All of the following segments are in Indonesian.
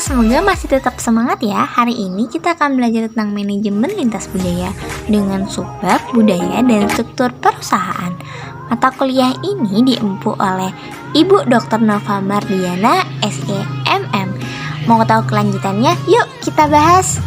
semoga masih tetap semangat ya. Hari ini kita akan belajar tentang manajemen lintas budaya dengan subbab budaya dan struktur perusahaan. Mata kuliah ini diempu oleh Ibu Dr. Nova Mardiana, SEMM. Mau tahu kelanjutannya? Yuk kita bahas.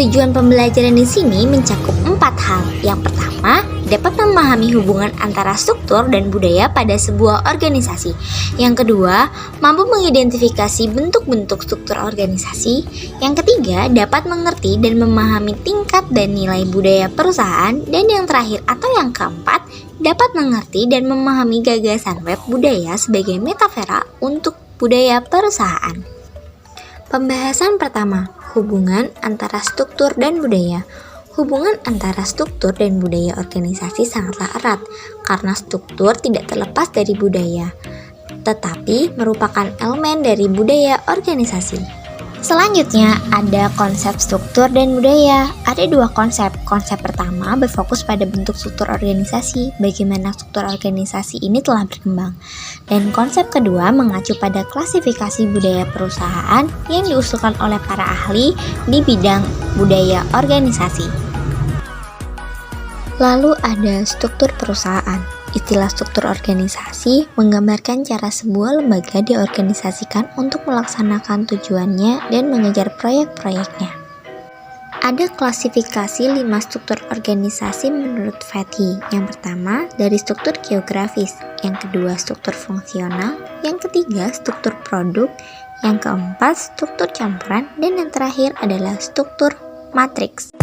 Tujuan pembelajaran di sini mencakup 4 hal. Yang pertama, dapat memahami hubungan antara struktur dan budaya pada sebuah organisasi. Yang kedua, mampu mengidentifikasi bentuk-bentuk struktur organisasi. Yang ketiga, dapat mengerti dan memahami tingkat dan nilai budaya perusahaan. Dan yang terakhir atau yang keempat, dapat mengerti dan memahami gagasan web budaya sebagai metafora untuk budaya perusahaan. Pembahasan pertama, hubungan antara struktur dan budaya. Hubungan antara struktur dan budaya organisasi sangatlah erat, karena struktur tidak terlepas dari budaya, tetapi merupakan elemen dari budaya organisasi. Selanjutnya, ada konsep struktur dan budaya. Ada 2 konsep. Konsep pertama berfokus pada bentuk struktur organisasi, bagaimana struktur organisasi ini telah berkembang. Dan konsep kedua mengacu pada klasifikasi budaya perusahaan yang diusulkan oleh para ahli di bidang budaya organisasi. Lalu ada struktur perusahaan. Istilah struktur organisasi menggambarkan cara sebuah lembaga diorganisasikan untuk melaksanakan tujuannya dan mengejar proyek-proyeknya. Ada klasifikasi 5 struktur organisasi menurut Fetty. Yang pertama, dari struktur geografis. Yang kedua, struktur fungsional. Yang ketiga, struktur produk. Yang keempat, struktur campuran. Dan yang terakhir adalah struktur matriks.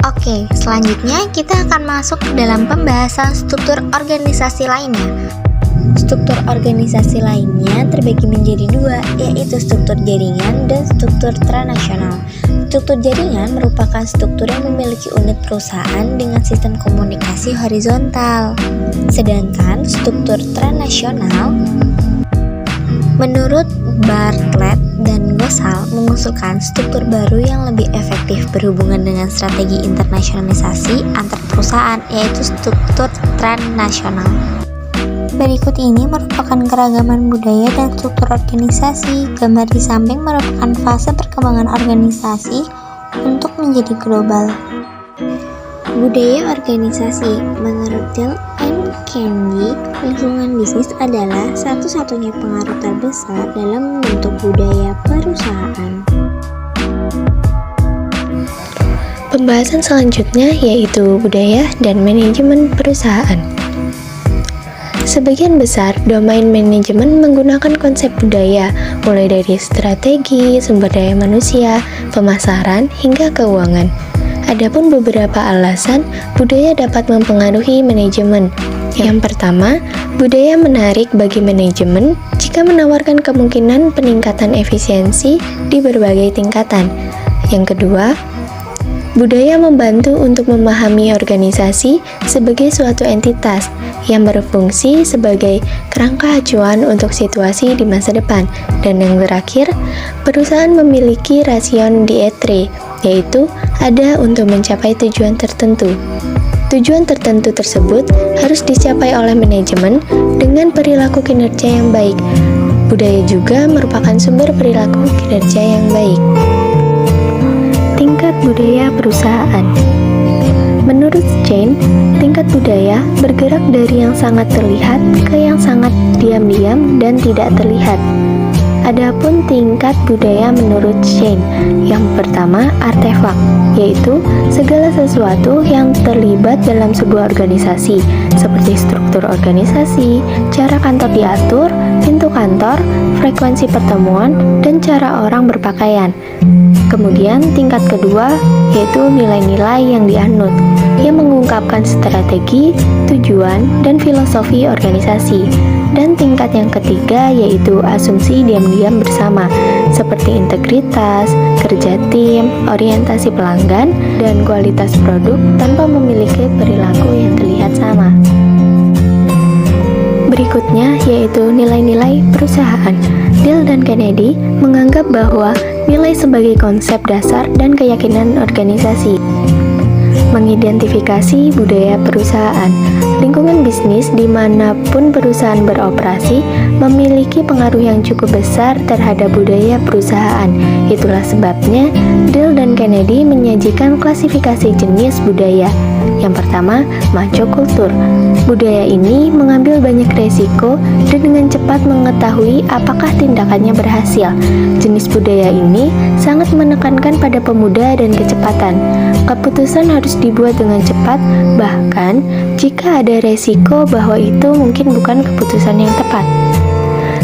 Oke, selanjutnya kita akan masuk ke dalam pembahasan struktur organisasi lainnya. Struktur organisasi lainnya terbagi menjadi 2, yaitu struktur jaringan dan struktur transnasional. Struktur jaringan merupakan struktur yang memiliki unit perusahaan dengan sistem komunikasi horizontal. Sedangkan struktur transnasional menurut Bartlett dan Gosal mengusulkan struktur baru yang lebih efektif berhubungan dengan strategi internasionalisasi antar perusahaan, yaitu struktur transnasional. Berikut ini merupakan keragaman budaya dan struktur organisasi. Gambar di samping merupakan fase perkembangan organisasi untuk menjadi global. Budaya organisasi. Menurut Dale and Carnegie, lingkungan bisnis adalah satu-satunya pengaruh terbesar dalam membentuk budaya perusahaan. Pembahasan selanjutnya yaitu budaya dan manajemen perusahaan. Sebagian besar domain manajemen menggunakan konsep budaya, mulai dari strategi, sumber daya manusia, pemasaran, hingga keuangan. Adapun beberapa alasan budaya dapat mempengaruhi manajemen. Yang pertama, budaya menarik bagi manajemen jika menawarkan kemungkinan peningkatan efisiensi di berbagai tingkatan. Yang kedua, budaya membantu untuk memahami organisasi sebagai suatu entitas yang berfungsi sebagai kerangka acuan untuk situasi di masa depan. Dan yang terakhir, perusahaan memiliki rasion dietre, yaitu ada untuk mencapai tujuan tertentu. Tujuan tertentu tersebut harus dicapai oleh manajemen dengan perilaku kinerja yang baik. Budaya juga merupakan sumber perilaku kinerja yang baik. Tingkat budaya perusahaan. Menurut Jane, tingkat budaya bergerak dari yang sangat terlihat ke yang sangat diam-diam dan tidak terlihat. Adapun tingkat budaya menurut Shane, yang pertama artefak, yaitu segala sesuatu yang terlibat dalam sebuah organisasi, seperti struktur organisasi, cara kantor diatur, pintu kantor, frekuensi pertemuan, dan cara orang berpakaian. Kemudian tingkat kedua yaitu nilai-nilai yang dianut, yang mengungkapkan strategi, tujuan, dan filosofi organisasi. Dan tingkat yang ketiga yaitu asumsi diam-diam bersama, seperti integritas, kerja tim, orientasi pelanggan, dan kualitas produk tanpa memiliki perilaku yang terlihat sama. Berikutnya yaitu nilai-nilai perusahaan. Dale dan Kennedy menganggap bahwa nilai sebagai konsep dasar dan keyakinan organisasi. Mengidentifikasi budaya perusahaan. Lingkungan bisnis dimanapun perusahaan beroperasi memiliki pengaruh yang cukup besar terhadap budaya perusahaan. Itulah sebabnya Dell dan Kennedy menyajikan klasifikasi jenis budaya. Yang pertama, macho kultur. Budaya ini mengambil banyak resiko dan dengan cepat mengetahui apakah tindakannya berhasil. Jenis budaya ini sangat menekankan pada pemuda dan kecepatan. Keputusan harus dibuat dengan cepat, bahkan jika ada resiko bahwa itu mungkin bukan keputusan yang tepat.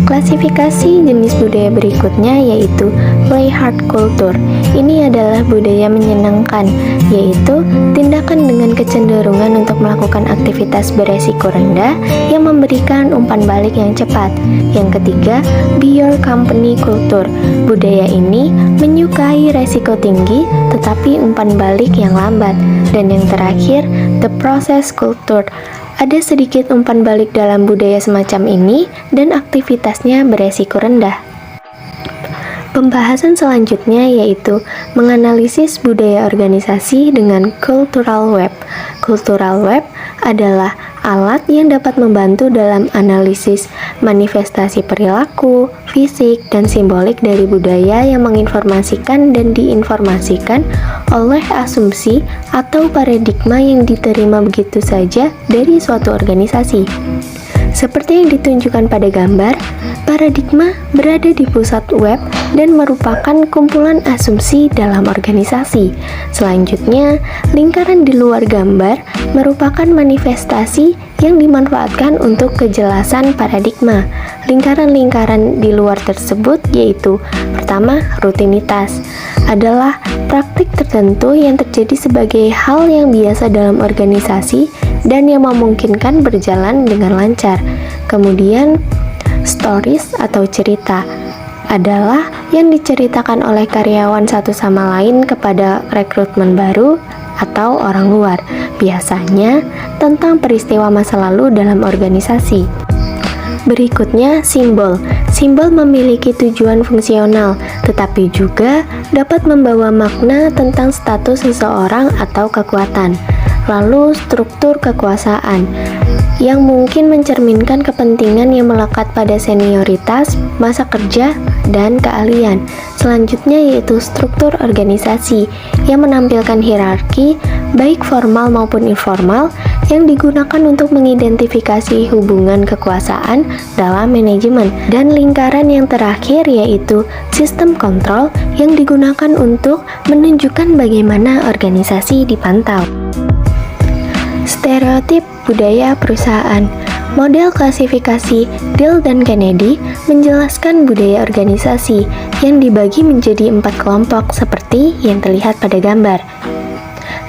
Klasifikasi jenis budaya berikutnya yaitu play hard culture. Ini adalah budaya menyenangkan, yaitu tindakan dengan kecenderungan untuk melakukan aktivitas beresiko rendah yang memberikan umpan balik yang cepat. Yang ketiga, be your company culture. Budaya ini menyukai resiko tinggi tetapi umpan balik yang lambat. Dan yang terakhir, the process culture. Ada sedikit umpan balik dalam budaya semacam ini dan aktivitasnya beresiko rendah. Pembahasan selanjutnya yaitu menganalisis budaya organisasi dengan cultural web. Cultural web adalah alat yang dapat membantu dalam analisis manifestasi perilaku, fisik, dan simbolik dari budaya yang menginformasikan dan diinformasikan oleh asumsi atau paradigma yang diterima begitu saja dari suatu organisasi. Seperti yang ditunjukkan pada gambar, paradigma berada di pusat web dan merupakan kumpulan asumsi dalam organisasi. Selanjutnya, lingkaran di luar gambar merupakan manifestasi yang dimanfaatkan untuk kejelasan paradigma. Lingkaran-lingkaran di luar tersebut yaitu pertama, rutinitas adalah praktik tertentu yang terjadi sebagai hal yang biasa dalam organisasi dan yang memungkinkan berjalan dengan lancar. Kemudian, stories atau cerita adalah yang diceritakan oleh karyawan satu sama lain kepada rekrutmen baru atau orang luar, biasanya tentang peristiwa masa lalu dalam organisasi. Berikutnya, simbol. Simbol memiliki tujuan fungsional, tetapi juga dapat membawa makna tentang status seseorang atau kekuatan. Lalu, struktur kekuasaan yang mungkin mencerminkan kepentingan yang melekat pada senioritas, masa kerja, dan keahlian. Selanjutnya yaitu struktur organisasi yang menampilkan hierarki, baik formal maupun informal, yang digunakan untuk mengidentifikasi hubungan kekuasaan dalam manajemen. Dan lingkaran yang terakhir yaitu sistem kontrol yang digunakan untuk menunjukkan bagaimana organisasi dipantau. Stereotip budaya perusahaan. Model klasifikasi Dell dan Kennedy menjelaskan budaya organisasi yang dibagi menjadi 4 kelompok seperti yang terlihat pada gambar.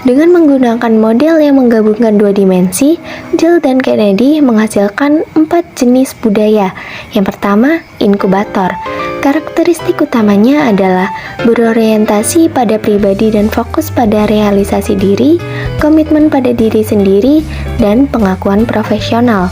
Dengan menggunakan model yang menggabungkan 2 dimensi, Dell dan Kennedy menghasilkan 4 jenis budaya. Yang pertama, inkubator. Karakteristik utamanya adalah berorientasi pada pribadi dan fokus pada realisasi diri, komitmen pada diri sendiri, dan pengakuan profesional.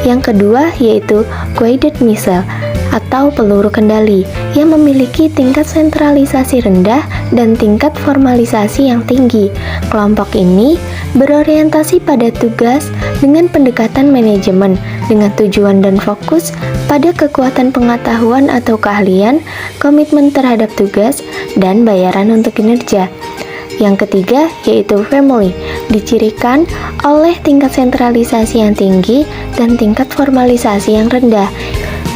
Yang kedua yaitu guided missile atau peluru kendali yang memiliki tingkat sentralisasi rendah dan tingkat formalisasi yang tinggi. Kelompok ini berorientasi pada tugas dengan pendekatan manajemen dengan tujuan dan fokus pada kekuatan pengetahuan atau keahlian, komitmen terhadap tugas, dan bayaran untuk kinerja. Yang ketiga yaitu family, dicirikan oleh tingkat sentralisasi yang tinggi dan tingkat formalisasi yang rendah.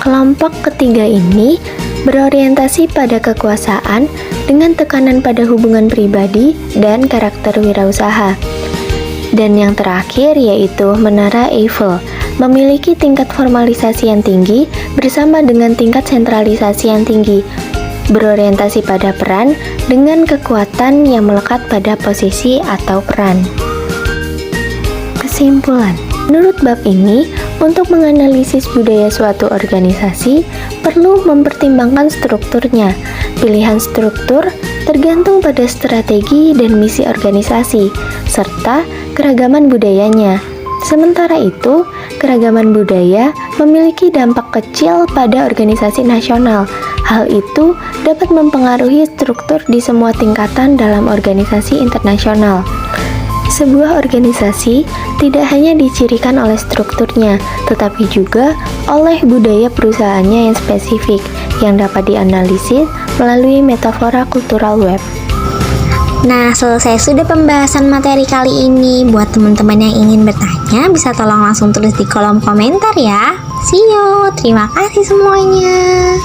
Kelompok ketiga ini berorientasi pada kekuasaan dengan tekanan pada hubungan pribadi dan karakter wirausaha. Dan yang terakhir yaitu menara Eiffel, memiliki tingkat formalisasi yang tinggi bersama dengan tingkat sentralisasi yang tinggi, berorientasi pada peran dengan kekuatan yang melekat pada posisi atau peran. Kesimpulan, menurut bab ini, untuk menganalisis budaya suatu organisasi, perlu mempertimbangkan strukturnya. Pilihan struktur tergantung pada strategi dan misi organisasi, serta keragaman budayanya. Sementara itu, keragaman budaya memiliki dampak kecil pada organisasi nasional. Hal itu dapat mempengaruhi struktur di semua tingkatan dalam organisasi internasional. Sebuah organisasi tidak hanya dicirikan oleh strukturnya, tetapi juga oleh budaya perusahaannya yang spesifik yang dapat dianalisis melalui metafora kultural web. Nah, selesai sudah pembahasan materi kali ini. Buat teman-teman yang ingin bertanya, bisa tolong langsung tulis di kolom komentar ya. See you, terima kasih semuanya.